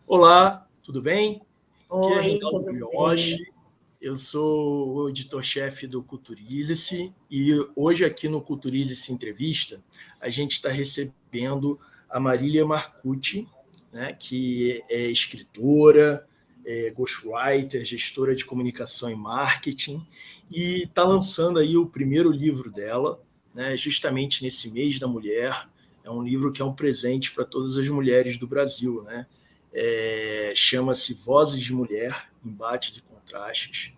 Olá, tudo bem? Aqui é Oi, Reinaldo tudo Brioche, bem? eu sou o editor-chefe do Culturize-se e hoje aqui no Culturize-se Entrevista a gente está recebendo a Marília Marcucci, né, que é escritora, ghostwriter, gestora de comunicação e marketing e está lançando aí o primeiro livro dela, né, justamente nesse mês da mulher. É um livro que é um presente para todas as mulheres do Brasil, né? Chama-se Vozes de Mulher, Embates e Contrastes.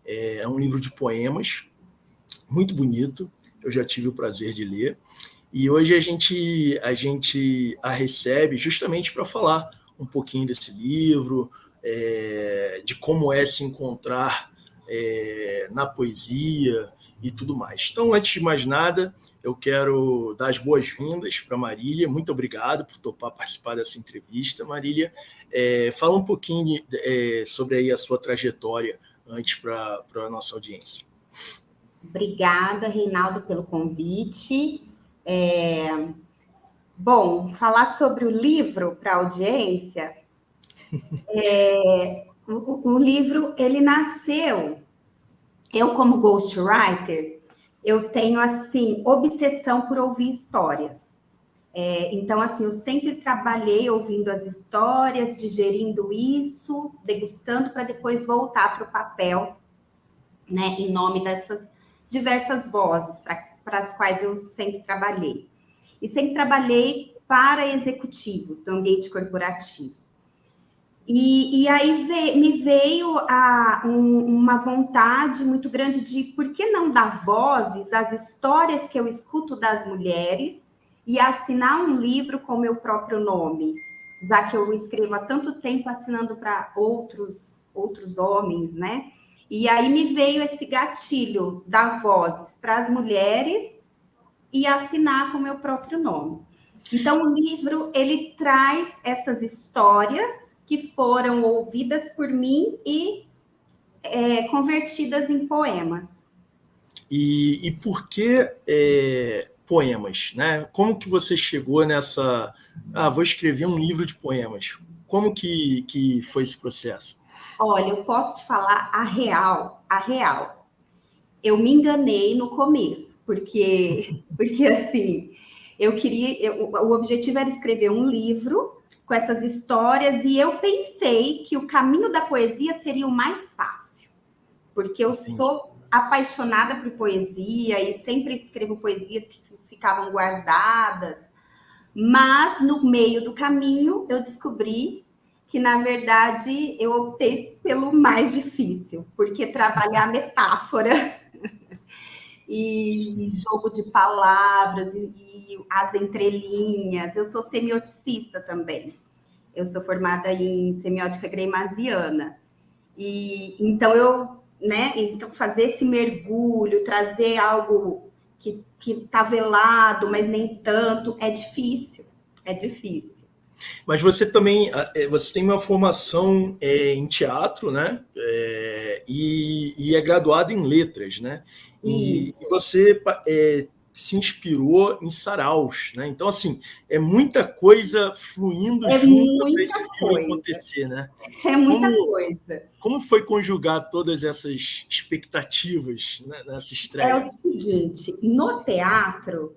É um livro de poemas, muito bonito, eu já tive o prazer de ler. E hoje a gente a recebe justamente para falar um pouquinho desse livro, de como é se encontrar na poesia e tudo mais. Então, antes de mais nada, eu quero dar as boas-vindas para Marília. Muito obrigado por topar participar dessa entrevista, Marília. Fala um pouquinho sobre aí a sua trajetória antes para a nossa audiência. Obrigada, Reinaldo, pelo convite. Bom, falar sobre o livro para a audiência. O livro, ele nasceu. Eu, como ghostwriter, eu tenho, assim, obsessão por ouvir histórias. Então, assim, eu sempre trabalhei ouvindo as histórias, digerindo isso, degustando, para depois voltar para o papel, né, em nome dessas diversas vozes para as quais eu sempre trabalhei. E sempre trabalhei para executivos do ambiente corporativo. E aí me veio uma vontade muito grande de por que não dar vozes às histórias que eu escuto das mulheres e assinar um livro com meu próprio nome, já que eu escrevo há tanto tempo assinando para outros homens, né? E aí me veio esse gatilho dar vozes para as mulheres e assinar com meu próprio nome. Então, o livro, ele traz essas histórias que foram ouvidas por mim e convertidas em poemas. E por que poemas, né? Como que você chegou nessa... Ah, vou escrever um livro de poemas. Como que foi esse processo? Olha, eu posso te falar a real, a real. Eu me enganei no começo, porque assim, o objetivo era escrever um livro com essas histórias e eu pensei que o caminho da poesia seria o mais fácil, porque eu Entendi. sou apaixonada por poesia e sempre escrevo poesias que ficavam guardadas, mas no meio do caminho eu descobri que, na verdade, eu optei pelo mais difícil, porque trabalhar metáfora e Sim. jogo de palavras e as entrelinhas. Eu sou semioticista também. Eu sou formada em semiótica greymasiana. E então então fazer esse mergulho, trazer algo que está velado, mas nem tanto, é difícil. É difícil. Mas você também você tem uma formação em teatro, né? E é graduado em letras, né? E Isso. você se inspirou em saraus, né? Então, assim, é muita coisa fluindo É junto para muita esse livro coisa. acontecer, né? É muita Como, coisa. como foi conjugar todas essas expectativas, né, nessa É estreia? o seguinte, no teatro,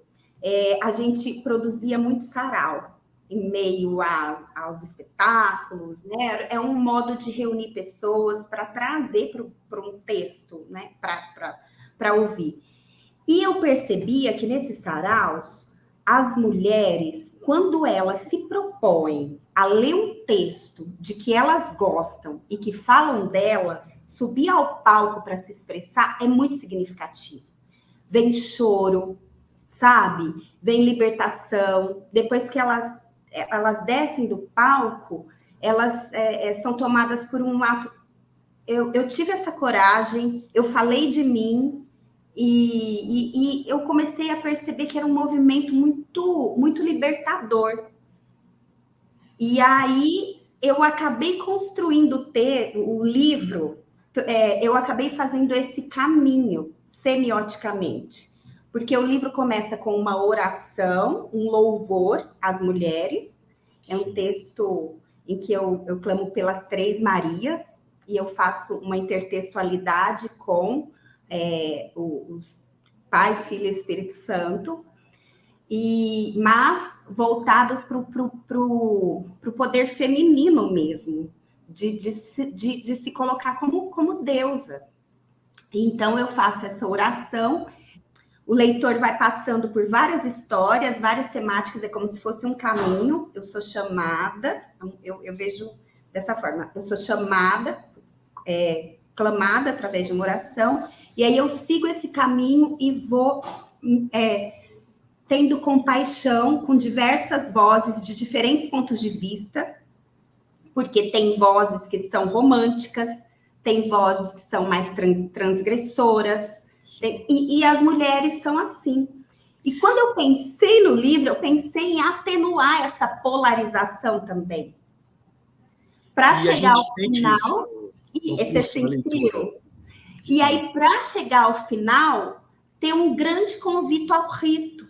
a gente produzia muito sarau em meio aos espetáculos, né? É um modo de reunir pessoas para trazer para um texto, né? Para ouvir. E eu percebia que nesses saraus, as mulheres, quando elas se propõem a ler um texto de que elas gostam e que falam delas, subir ao palco para se expressar é muito significativo. Vem choro, sabe? Vem libertação. Depois que elas descem do palco, elas são tomadas por um ato. Eu tive essa coragem, eu falei de mim, e eu comecei a perceber que era um movimento muito libertador. E aí eu acabei construindo o livro, eu acabei fazendo esse caminho semioticamente, porque o livro começa com uma oração, um louvor às mulheres, é um Sim. texto em que eu clamo pelas Três Marias, e eu faço uma intertextualidade com os Pai, Filho e Espírito Santo, mas voltado para o poder feminino mesmo, de se colocar como deusa. Então, eu faço essa oração, o leitor vai passando por várias histórias, várias temáticas, é como se fosse um caminho. Eu sou chamada, eu vejo dessa forma, eu sou chamada, clamada através de uma oração, e aí eu sigo esse caminho e vou tendo compaixão com diversas vozes de diferentes pontos de vista, porque tem vozes que são românticas, tem vozes que são mais transgressoras, e as mulheres são assim. E quando eu pensei no livro, eu pensei em atenuar essa polarização também. Para chegar ao final... Você sentiu? E aí, para chegar ao final, tem um grande convite ao rito,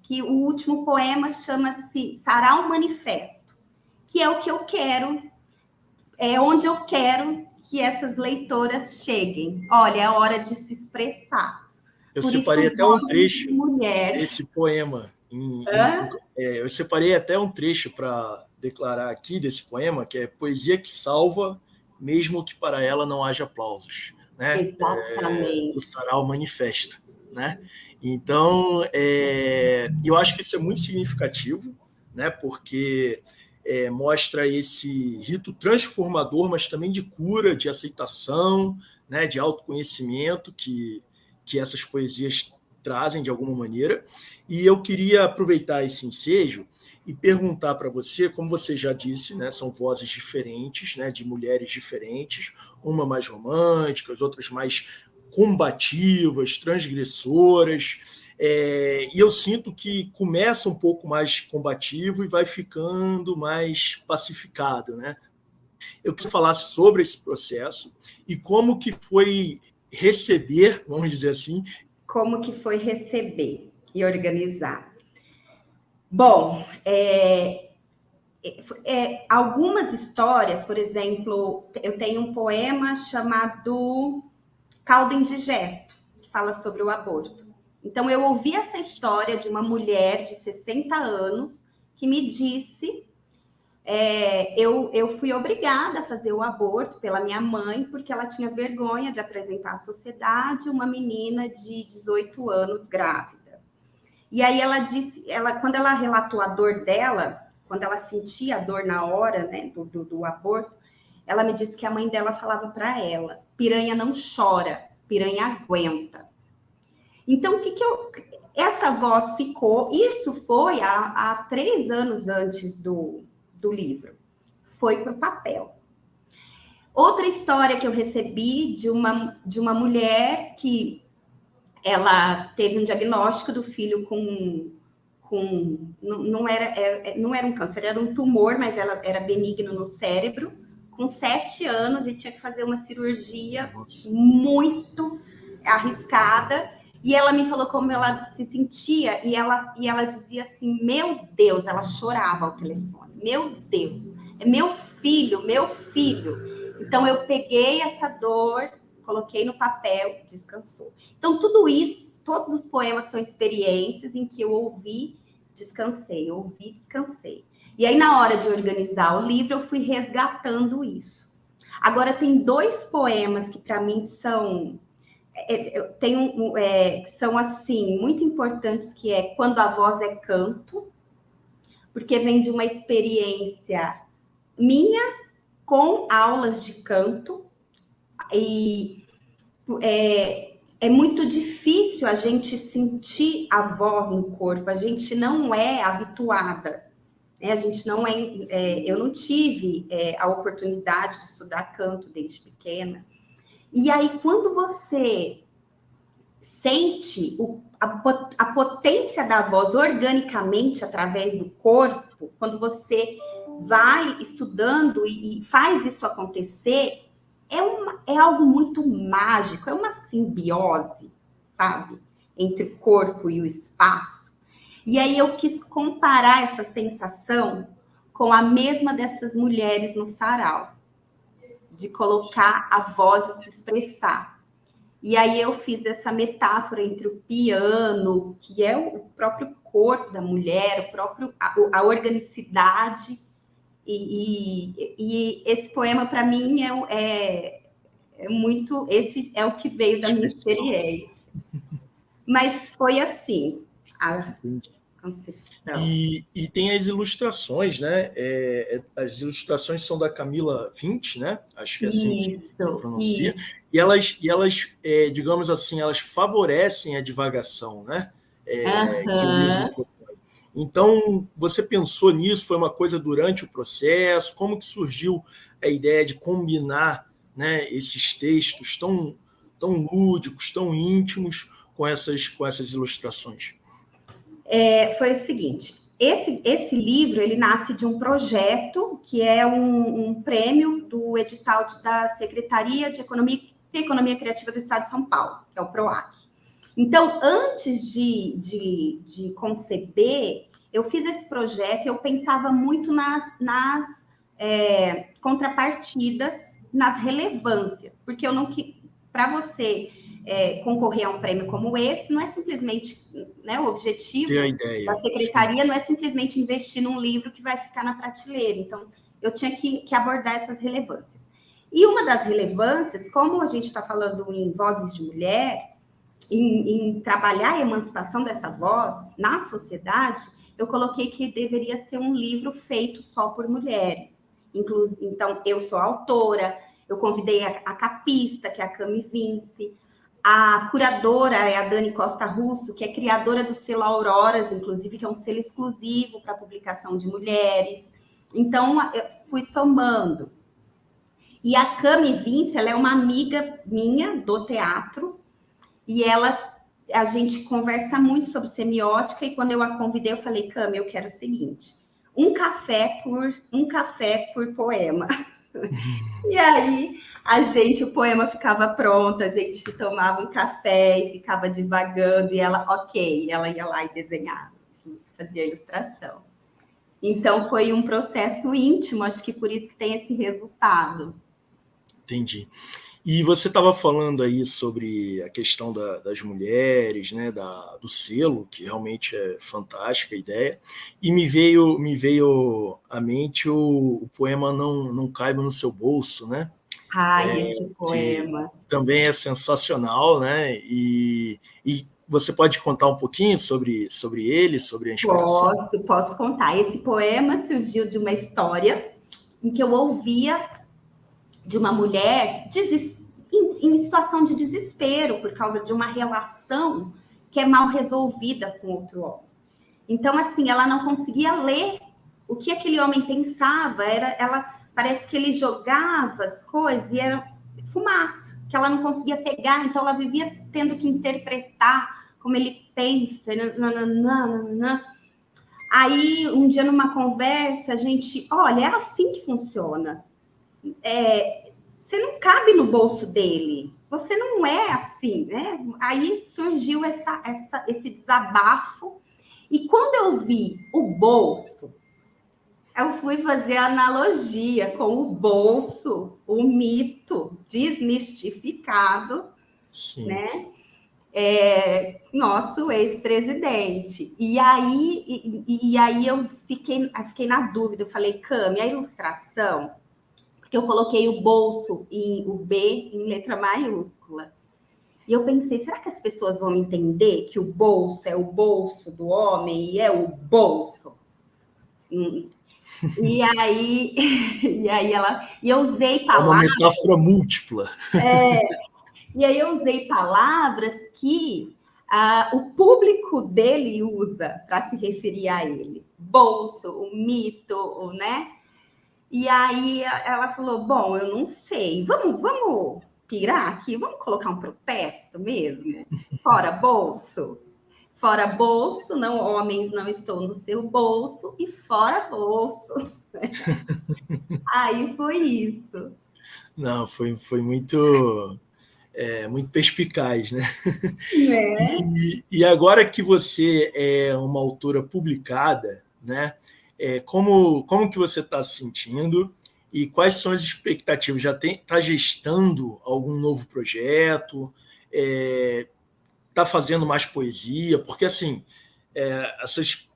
que o último poema chama-se Sarau Manifesto, que é o que eu quero, é onde eu quero que essas leitoras cheguem. Olha, é hora de se expressar. Eu separei até um trecho desse poema. Eu separei até um trecho para declarar aqui desse poema, que é poesia que salva, mesmo que para ela não haja aplausos, né? Exatamente. Do Sarau Manifesto, né? Então, eu acho que isso é muito significativo, né? Porque mostra esse rito transformador, mas também de cura, de aceitação, né? De autoconhecimento que essas poesias trazem de alguma maneira. E eu queria aproveitar esse ensejo e perguntar para você, como você já disse, né, são vozes diferentes, né, de mulheres diferentes, uma mais românticas, outras mais combativas, transgressoras, e eu sinto que começa um pouco mais combativo e vai ficando mais pacificado, né? Eu queria falar sobre esse processo e como que foi receber, vamos dizer assim. Como que foi receber e organizar? Bom, algumas histórias, por exemplo, eu tenho um poema chamado Caldo Indigesto, que fala sobre o aborto. Então, eu ouvi essa história de uma mulher de 60 anos que me disse... eu fui obrigada a fazer o aborto pela minha mãe, porque ela tinha vergonha de apresentar à sociedade uma menina de 18 anos grávida. E aí ela disse, quando ela relatou a dor dela, quando ela sentia a dor na hora, né, do aborto, ela me disse que a mãe dela falava para ela: piranha não chora, piranha aguenta. Então, essa voz ficou, isso foi há 3 anos antes do livro, foi para o papel. Outra história que eu recebi de uma mulher que ela teve um diagnóstico do filho não era um câncer, era um tumor, mas ela era benigno no cérebro, com 7 anos, e tinha que fazer uma cirurgia muito arriscada. E ela me falou como ela se sentia, e ela dizia assim: meu Deus, ela chorava ao telefone, meu Deus, é meu filho, meu filho. Então eu peguei essa dor, coloquei no papel, descansou. Então tudo isso, todos os poemas são experiências em que eu ouvi, descansei. E aí na hora de organizar o livro, eu fui resgatando isso. Agora tem 2 poemas que para mim são... são assim muito importantes, que é Quando a Voz é Canto, porque vem de uma experiência minha com aulas de canto, e é muito difícil a gente sentir a voz no corpo, a gente não é habituada, né? A gente não eu não tive a oportunidade de estudar canto desde pequena. E aí, quando você sente a potência da voz organicamente através do corpo, quando você vai estudando e faz isso acontecer, é algo muito mágico, é uma simbiose, sabe? Entre o corpo e o espaço. E aí eu quis comparar essa sensação com a mesma dessas mulheres no sarau, de colocar a voz e se expressar. E aí eu fiz essa metáfora entre o piano, que é o próprio corpo da mulher, a organicidade, e esse poema, para mim, é muito... Esse é o que veio da minha experiência. Mas foi assim, a concepção. E tem as ilustrações, né? As ilustrações são da Camila Vint, né? Acho que é assim que pronuncia. Isso. E elas digamos assim, elas favorecem a divagação, né? Que o livro propõe. Então, você pensou nisso? Foi uma coisa durante o processo? Como que surgiu a ideia de combinar, né, esses textos tão lúdicos, tão íntimos, com essas ilustrações? Foi o seguinte, esse livro, ele nasce de um projeto que é um prêmio do edital da Secretaria de Economia Criativa do Estado de São Paulo, que é o PROAC. Então, antes de conceber, eu fiz esse projeto e eu pensava muito nas contrapartidas, nas relevâncias, porque eu não... Para você concorrer a um prêmio como esse, não é simplesmente, né, o objetivo da secretaria, não é simplesmente investir num livro que vai ficar na prateleira. Então, eu tinha que abordar essas relevâncias. E uma das relevâncias, como a gente está falando em Vozes de Mulher, em trabalhar a emancipação dessa voz na sociedade, eu coloquei que deveria ser um livro feito só por mulheres. Então, eu sou a autora, eu convidei a capista, que é a Cami Vince, a curadora é a Dani Costa Russo, que é criadora do selo Auroras, inclusive, que é um selo exclusivo para publicação de mulheres. Então, eu fui somando. E a Cami Vince, ela é uma amiga minha do teatro, e a gente conversa muito sobre semiótica, e quando eu a convidei, eu falei, Cami, eu quero o seguinte, um café por poema. E aí, o poema ficava pronto, a gente tomava um café e ficava divagando, e ela ia lá e desenhava, fazia a ilustração. Então, foi um processo íntimo, acho que por isso que tem esse resultado. Entendi. E você estava falando aí sobre a questão das mulheres, né, do selo, que realmente é fantástica a ideia, e me veio à mente o poema Não Caiba no Seu Bolso, né? Esse poema. Também é sensacional, né? E você pode contar um pouquinho sobre ele, sobre a inspiração? Posso contar. Esse poema surgiu de uma história em que eu ouvia de uma mulher em situação de desespero por causa de uma relação que é mal resolvida com outro homem. Então, assim, ela não conseguia ler o que aquele homem pensava. Parece que ele jogava as coisas e era fumaça, que ela não conseguia pegar. Então, ela vivia tendo que interpretar como ele pensa. Aí, um dia, numa conversa, a gente... Olha, é assim que funciona. Você não cabe no bolso dele. Você não é assim, né? Aí surgiu esse desabafo. E quando eu vi o bolso, eu fui fazer a analogia com o bolso, o mito desmistificado, Sim. né? Nosso ex-presidente. E aí eu fiquei na dúvida. Eu falei, Cami, a ilustração... Porque eu coloquei o bolso, o B em letra maiúscula. E eu pensei, será que as pessoas vão entender que o bolso é o bolso do homem e é o bolso? E aí eu usei palavras... É uma metáfora múltipla. E aí eu usei palavras que o público dele usa para se referir a ele. Bolso, o mito, né? E aí ela falou, bom, eu não sei, vamos pirar aqui, vamos colocar um protesto mesmo? Fora bolso, não, homens não estão no seu bolso, e fora bolso. Aí foi isso. Não, foi muito perspicaz, né? E agora que você é uma autora publicada, né? como que você está se sentindo e quais são as expectativas? Já está gestando algum novo projeto? Está fazendo mais poesia? Porque, assim, essas,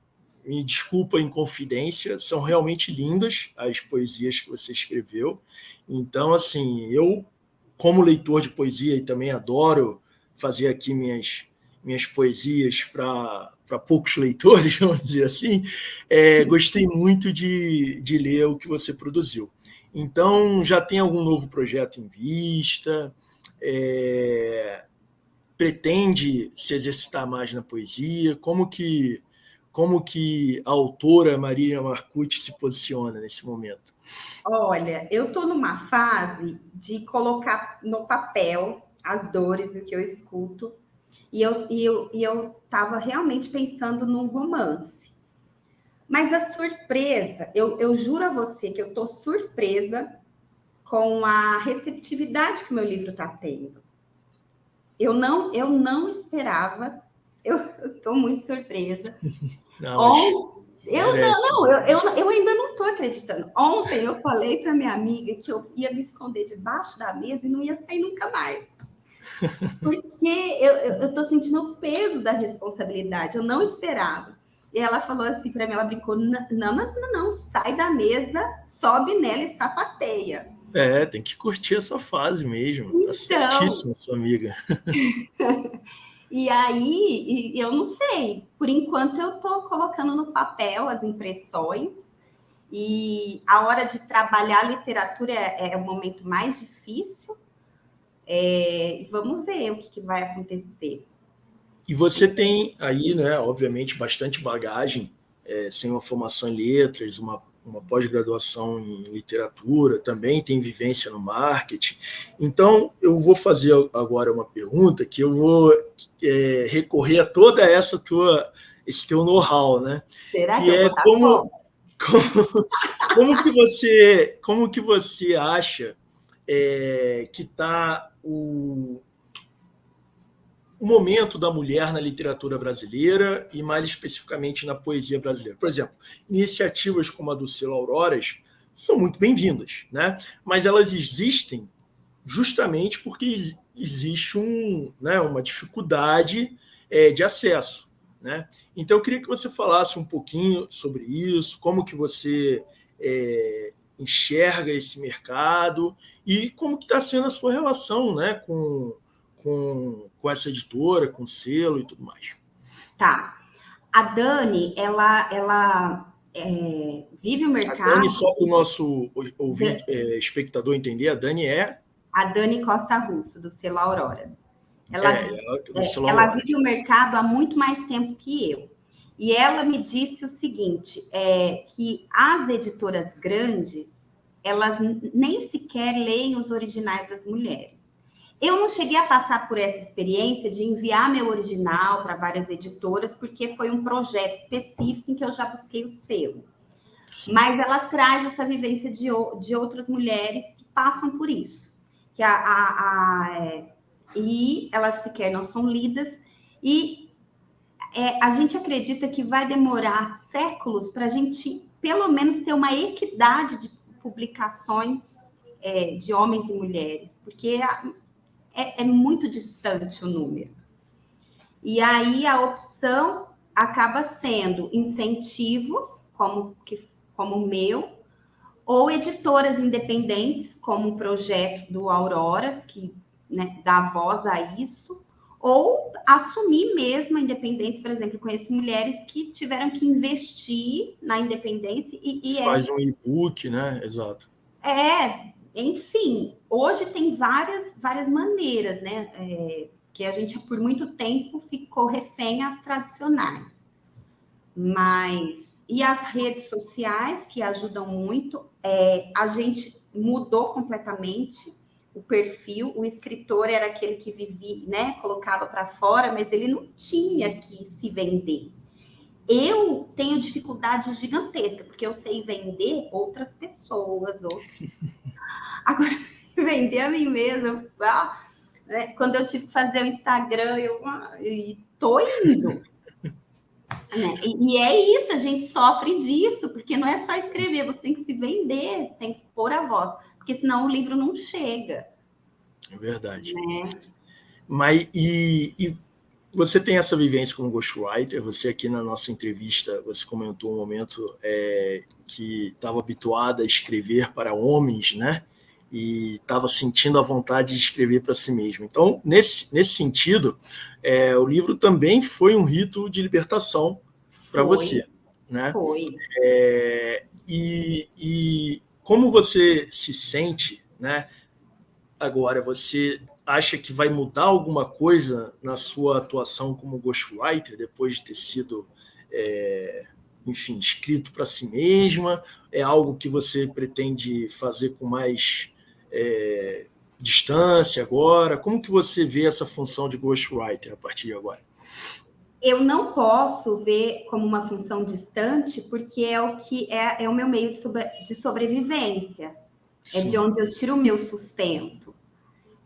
me desculpa a inconfidência, são realmente lindas as poesias que você escreveu. Então, assim, eu, como leitor de poesia, e também adoro fazer aqui minhas poesias para poucos leitores, vamos dizer assim, gostei muito de ler o que você produziu. Então, já tem algum novo projeto em vista? Pretende se exercitar mais na poesia? Como que a autora Marília Marcucci se posiciona nesse momento? Olha, eu estou numa fase de colocar no papel as dores, o que eu escuto, e eu estava realmente pensando num romance. Mas a surpresa, eu juro a você que eu estou surpresa com a receptividade que o meu livro está tendo. Eu não esperava, eu estou muito surpresa. Eu ainda não estou acreditando. Ontem eu falei para minha amiga que eu ia me esconder debaixo da mesa e não ia sair nunca mais. Porque eu estou sentindo o peso da responsabilidade, eu não esperava. E ela falou assim para mim, ela brincou, não, sai da mesa, sobe nela e sapateia. Tem que curtir essa fase mesmo. Tá Então, certíssima, sua amiga. E aí, eu não sei, por enquanto eu estou colocando no papel as impressões, e a hora de trabalhar a literatura é o momento mais difícil. Vamos ver o que vai acontecer. E você tem aí, né, obviamente, bastante bagagem, sem uma formação em letras, uma pós-graduação em literatura, também tem vivência no marketing. Então, eu vou fazer agora uma pergunta que eu vou recorrer a toda esse teu know-how, né? Será que que eu é vou como que você acha que está o momento da mulher na literatura brasileira e, mais especificamente, na poesia brasileira. Por exemplo, iniciativas como a do Selo Auroras são muito bem-vindas, né? Mas elas existem justamente porque existe uma dificuldade de acesso, né? Então, eu queria que você falasse um pouquinho sobre isso, como que você enxerga esse mercado e como que está sendo a sua relação, né, com essa editora, com o selo e tudo mais. Tá. A Dani, ela vive o mercado. A Dani, só para o nosso ouvinte, espectador entender, a Dani é... A Dani Costa Russo, do Selo Aurora. Ela vive o mercado há muito mais tempo que eu. E ela me disse o seguinte, que as editoras grandes, elas nem sequer leem os originais das mulheres. Eu não cheguei a passar por essa experiência de enviar meu original para várias editoras, porque foi um projeto específico em que eu já busquei o selo. Sim. Mas ela traz essa vivência de outras mulheres que passam por isso. Que e elas sequer não são lidas. E a gente acredita que vai demorar séculos para a gente, pelo menos, ter uma equidade de publicações de homens e mulheres. Porque é muito distante o número. E aí a opção acaba sendo incentivos, como o meu, ou editoras independentes, como o projeto do Auroras, que, né, dá voz a isso, ou assumir mesmo a independência. Por exemplo, eu conheço mulheres que tiveram que investir na independência e faz um e-book, né? Exato. Enfim, hoje tem várias maneiras, né? Que a gente, por muito tempo, ficou refém às tradicionais. E as redes sociais, que ajudam muito, a gente mudou completamente o perfil. O escritor era aquele que vivia, né? Colocava para fora, mas ele não tinha que se vender. Eu tenho dificuldade gigantesca, porque eu sei vender outras pessoas, Agora, vender a mim mesma, né? Quando eu tive que fazer o Instagram, eu tô indo. Né? E é isso, a gente sofre disso, porque não é só escrever, você tem que se vender, você tem que pôr a voz, porque senão o livro não chega. É verdade. Né? Mas, e você tem essa vivência como ghostwriter, você aqui na nossa entrevista, você comentou um momento que estava habituada a escrever para homens, né? E estava sentindo a vontade de escrever para si mesmo. Então, nesse sentido, o livro também foi um rito de libertação para você, né? Foi. E como você se sente, né? Agora, você acha que vai mudar alguma coisa na sua atuação como ghostwriter depois de ter sido, enfim, escrito para si mesma? É algo que você pretende fazer com mais distância agora? Como que você vê essa função de ghostwriter a partir de agora? Eu não posso ver como uma função distante, porque é o que é o meu meio de sobrevivência. Sim. É de onde eu tiro o meu sustento.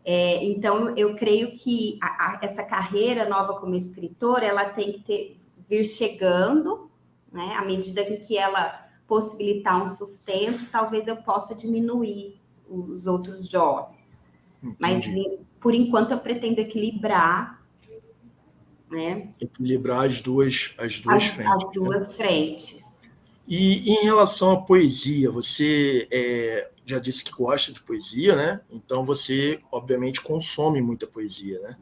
Então, eu creio que essa carreira nova como escritora, ela tem que vir chegando, né? À medida que ela possibilitar um sustento, talvez eu possa diminuir os outros jobs. Entendi. Mas, por enquanto, eu pretendo equilibrar, né? Equilibrar as duas frentes. As duas frentes. E em relação à poesia, você já disse que gosta de poesia, né? Então você, obviamente, consome muita poesia, né?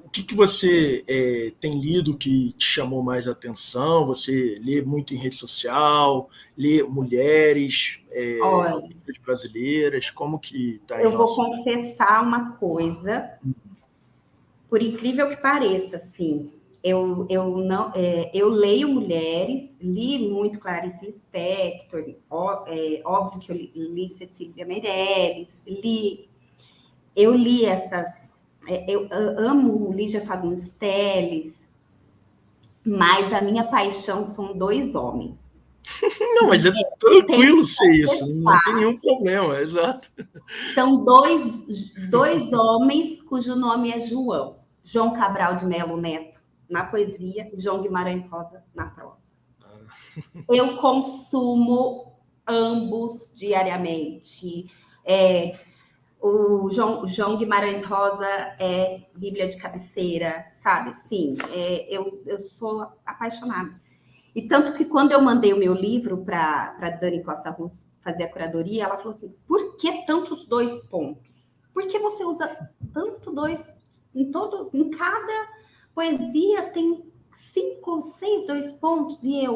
O que você tem lido que te chamou mais atenção? Você lê muito em rede social, lê mulheres brasileiras? Como que está? Eu vou confessar uma coisa, por incrível que pareça, assim, eu leio mulheres, li muito Clarice Lispector, óbvio que eu li Cecília Meirelles, eu li essas, eu amo Lígia Fagundes Telles, mas a minha paixão são 2 homens. Não, mas é tranquilo ser isso, não tem nenhum problema, exato. São dois homens cujo nome é João. João Cabral de Melo Neto, na poesia, e João Guimarães Rosa, na prosa. Eu consumo ambos diariamente. O João Guimarães Rosa é Bíblia de cabeceira, sabe? Sim, eu sou apaixonada. E tanto que quando eu mandei o meu livro para Dani Costa Russo fazer a curadoria, ela falou assim, por que tantos 2 pontos? Por que você usa tanto 2? Em cada poesia tem 5 ou 6 2 pontos. E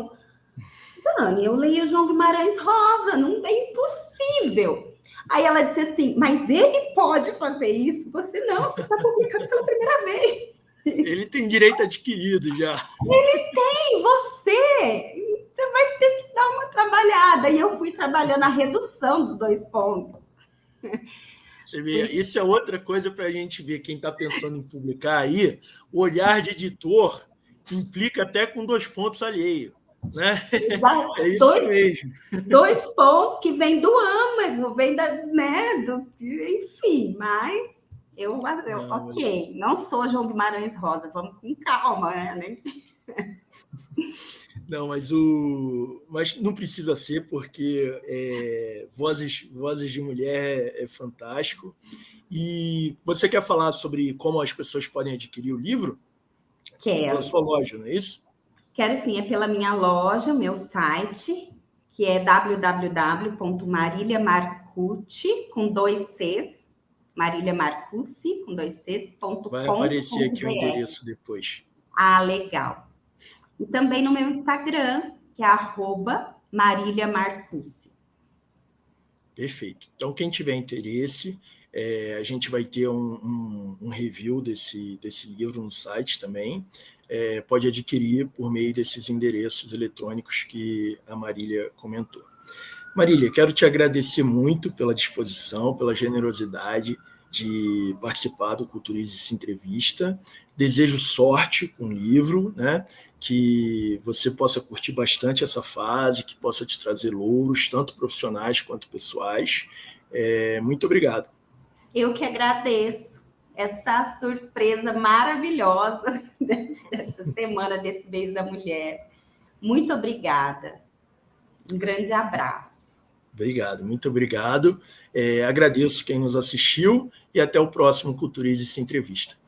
Dani, eu leio João Guimarães Rosa, não é impossível. Aí ela disse assim, mas ele pode fazer isso? Você está publicando pela primeira vez. Ele tem direito adquirido já. Ele tem, você vai ter que dar uma trabalhada. E eu fui trabalhando a redução dos 2 pontos. Você vê, isso é outra coisa para a gente ver. Quem está pensando em publicar aí, o olhar de editor implica até com 2 pontos alheio. Né? Exato. É isso mesmo. 2 pontos que vem do âmago, vem enfim, mas ok, não sou João Guimarães Rosa, vamos com calma, né? Não, mas não precisa ser, porque vozes de mulher é fantástico. E você quer falar sobre como as pessoas podem adquirir o livro? Quero. Pela sua loja, não é isso? Quero sim, é pela minha loja, meu site, que é www.mariliamarcucci, com 2 Cs, mariliamarcucci, com 2 Cs, Vai aparecer aqui o endereço depois. Ah, legal. E também no meu Instagram, que é @mariliamarcucci. Perfeito. Então, quem tiver interesse, a gente vai ter um review desse livro no site também. Pode adquirir por meio desses endereços eletrônicos que a Marília comentou. Marília, quero te agradecer muito pela disposição, pela generosidade de participar do Culturize Entrevista. Desejo sorte com o livro, né? Que você possa curtir bastante essa fase, que possa te trazer louros, tanto profissionais quanto pessoais. Muito obrigado. Eu que agradeço. essa surpresa maravilhosa dessa semana, desse mês da mulher. Muito obrigada. Um grande abraço. Obrigado, muito obrigado. Agradeço quem nos assistiu e até o próximo Culturize-se Entrevista.